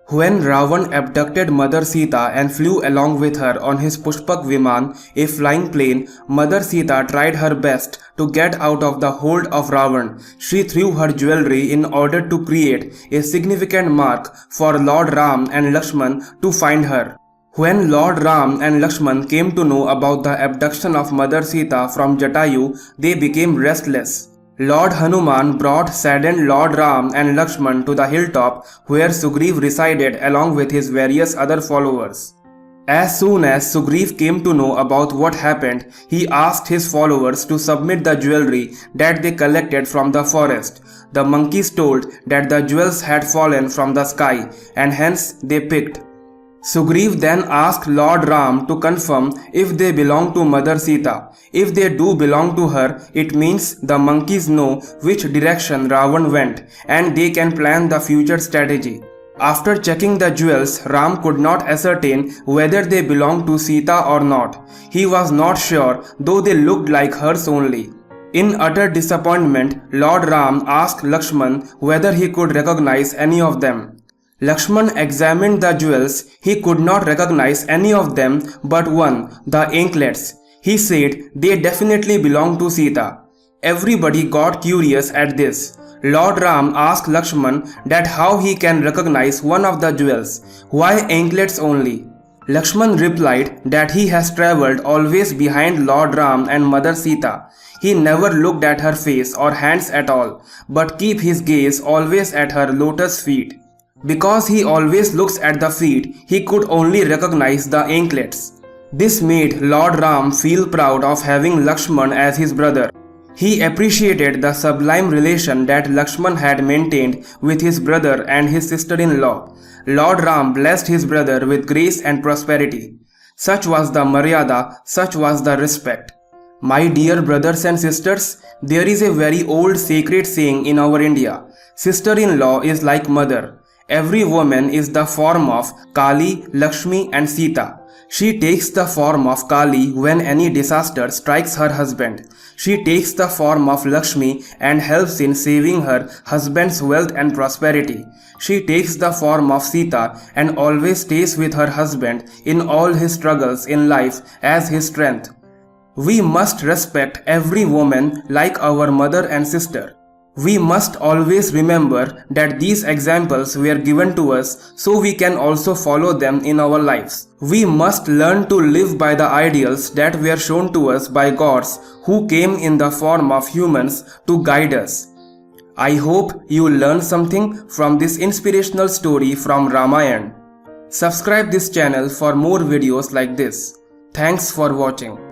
When Ravan abducted Mother Sita and flew along with her on his Pushpak Viman, a flying plane, Mother Sita tried her best to get out of the hold of Ravan. She threw her jewelry in order to create a significant mark for Lord Ram and Lakshman to find her. When Lord Ram and Lakshman came to know about the abduction of Mother Sita from Jatayu, they became restless. Lord Hanuman brought saddened Lord Ram and Lakshman to the hilltop where Sugriv resided along with his various other followers. As soon as Sugriv came to know about what happened, he asked his followers to submit the jewelry that they collected from the forest. The monkeys told that the jewels had fallen from the sky and hence they picked. Sugriv then asked Lord Ram to confirm if they belong to Mother Sita. If they do belong to her, it means the monkeys know which direction Ravan went and they can plan the future strategy. After checking the jewels, Ram could not ascertain whether they belonged to Sita or not. He was not sure, though they looked like hers only. In utter disappointment, Lord Ram asked Lakshman whether he could recognize any of them. Lakshman examined the jewels. He could not recognize any of them but one, the anklets. He said they definitely belonged to Sita. Everybody got curious at this. Lord Ram asked Lakshman that how he can recognize one of the jewels. Why anklets only? Lakshman replied that he has travelled always behind Lord Ram and Mother Sita. He never looked at her face or hands at all, but keep his gaze always at her lotus feet. Because he always looks at the feet, he could only recognize the anklets. This made Lord Ram feel proud of having Lakshman as his brother. He appreciated the sublime relation that Lakshman had maintained with his brother and his sister-in-law. Lord Ram blessed his brother with grace and prosperity. Such was the maryada, such was the respect. My dear brothers and sisters, there is a very old sacred saying in our India. Sister-in-law is like mother. Every woman is the form of Kali, Lakshmi and Sita. She takes the form of Kali when any disaster strikes her husband. She takes the form of Lakshmi and helps in saving her husband's wealth and prosperity. She takes the form of Sita and always stays with her husband in all his struggles in life as his strength. We must respect every woman like our mother and sister. We must always remember that these examples were given to us so we can also follow them in our lives. We must learn to live by the ideals that were shown to us by gods who came in the form of humans to guide us. I hope you learned something from this inspirational story from Ramayana. Subscribe this channel for more videos like this. Thanks for watching.